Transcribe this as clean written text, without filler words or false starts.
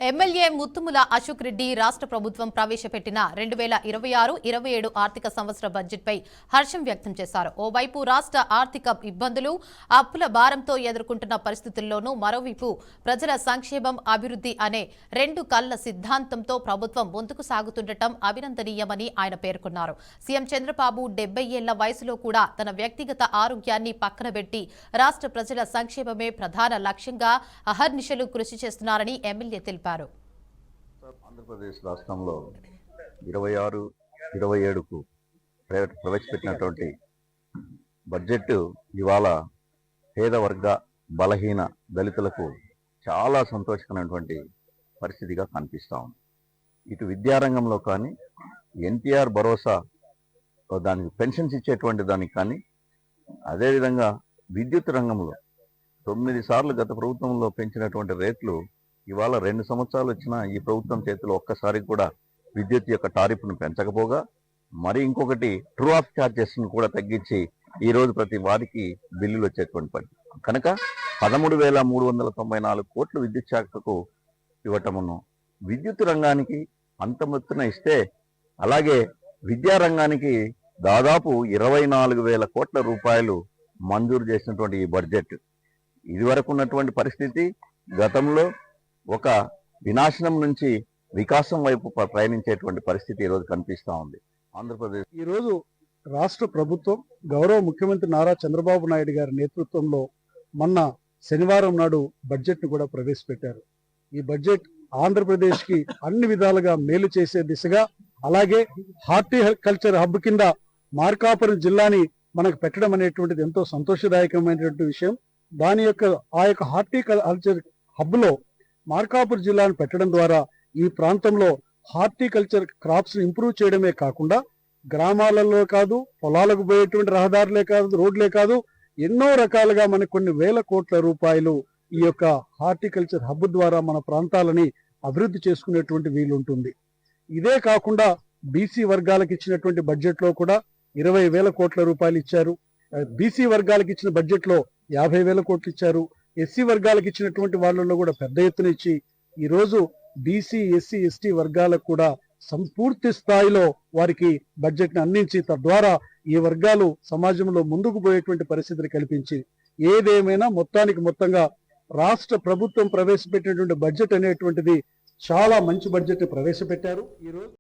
MLA Muthumula Ashok Reddy రాష్ట్ర ప్రభుత్వం ప్రవేశపెట్టిన 2026-27 ఆర్థిక సంవత్సర బడ్జెట్పై హర్షం వ్యక్తం చేశారు. ఓవైపు రాష్ట్ర ఆర్థిక ఇబ్బందులు, అప్పుల భారంతో ఎదుర్కొంటున్న పరిస్థితుల్లోనూ మరోవైపు ప్రజల సంక్షేమం, అభివృద్ధి అనే రెండు కళ్ల సిద్ధాంతంతో ప్రభుత్వం ముందుకు సాగుతుండటం అభినందనీయమని ఆయన పేర్కొన్నారు. సీఎం చంద్రబాబు 70 ఏళ్ల వయసులో కూడా తన వ్యక్తిగత ఆరోగ్యాన్ని పక్కన పెట్టి రాష్ట్ర ప్రజల సంక్షేమమే ప్రధాన లక్ష్యంగా అహర్నిశలు కృషి చేస్తున్నారని ఎమ్మెల్యే తెలిపారు. ఆంధ్రప్రదేశ్ రాష్ట్రంలో 26-27కు ప్రవేశపెట్టినటువంటి బడ్జెట్ ఇవాళ పేద వర్గ, బలహీన దళితులకు చాలా సంతోషకరమైనటువంటి పరిస్థితిగా కనిపిస్తూ ఉంది. ఇటు విద్యారంగంలో కానీ, ఎన్టీఆర్ భరోసా దానికి పెన్షన్స్ ఇచ్చేటువంటి దానికి కానీ, అదేవిధంగా విద్యుత్ రంగంలో 9 సార్లు గత ప్రభుత్వంలో పెంచినటువంటి రేట్లు ఇవాళ 2 సంవత్సరాలు వచ్చినా ఈ ప్రభుత్వం చేతిలో ఒక్కసారి కూడా విద్యుత్ యొక్క టారిఫ్ను పెంచకపోగా, మరి ఇంకొకటి ట్రూ ఆఫ్ ఛార్జెస్ను కూడా తగ్గించి ఈరోజు ప్రతి వారికి బిల్లులు వచ్చేటువంటి పని కనుక 13,394 కోట్లు విద్యుత్ శాఖకు ఇవ్వటమును, విద్యుత్ రంగానికి అంత మొత్తున ఇస్తే, అలాగే విద్యారంగానికి దాదాపు 24,000 కోట్ల రూపాయలు మంజూరు చేసినటువంటి ఈ బడ్జెట్ ఇదివరకు ఉన్నటువంటి పరిస్థితి గతంలో ఒక వినాశనం నుంచి వికాసం వైపు ప్రయాణించేటువంటి పరిస్థితి ఈరోజు కనిపిస్తూ ఉంది. ఆంధ్రప్రదేశ్ ఈరోజు రాష్ట్ర ప్రభుత్వం గౌరవ ముఖ్యమంత్రి నారా చంద్రబాబు నాయుడు గారి నేతృత్వంలో మొన్న శనివారం నాడు బడ్జెట్ను కూడా ప్రవేశపెట్టారు. ఈ బడ్జెట్ ఆంధ్రప్రదేశ్కి అన్ని విధాలుగా మేలు చేసే దిశగా, అలాగే హార్టికల్చర్ హబ్ కింద మార్కాపురం జిల్లాని మనకు పెట్టడం అనేటువంటిది ఎంతో సంతోషదాయకమైనటువంటి విషయం. ఆ యొక్క హార్టికల్చర్ హబ్ లో మార్కాపురం జిల్లాను పెట్టడం ద్వారా ఈ ప్రాంతంలో హార్టికల్చర్ క్రాప్స్ ఇంప్రూవ్ చేయడమే కాకుండా, గ్రామాలలో కాదు, పొలాలకు పోయేటువంటి రహదారులే కాదు, రోడ్లే కాదు, ఎన్నో రకాలుగా మనకు కొన్ని వేల కోట్ల రూపాయలు ఈ యొక్క హార్టికల్చర్ హబ్ ద్వారా మన ప్రాంతాలని అభివృద్ధి చేసుకునేటువంటి వీలుంటుంది. ఇదే కాకుండా బీసీ వర్గాలకు ఇచ్చినటువంటి బడ్జెట్ లో కూడా 20,000 కోట్ల రూపాయలు ఇచ్చారు. బీసీ వర్గాలకు ఇచ్చిన బడ్జెట్ లో 50,000 కోట్లు ఇచ్చారు. ఎస్సీ వర్గాలకు ఇచ్చినటువంటి వాళ్ళలో కూడా పెద్ద ఎత్తున ఇచ్చి ఈరోజు బీసీ, ఎస్సీ, ఎస్టీ వర్గాలకు కూడా సంపూర్తి స్థాయిలో వారికి బడ్జెట్ ని అందించి, తద్వారా ఈ వర్గాలు సమాజంలో ముందుకు పోయేటువంటి పరిస్థితిని కల్పించి, ఏదేమైనా మొత్తంగా రాష్ట్ర ప్రభుత్వం ప్రవేశపెట్టినటువంటి బడ్జెట్ అనేటువంటిది చాలా మంచి బడ్జెట్ ప్రవేశపెట్టారు. ఈరోజు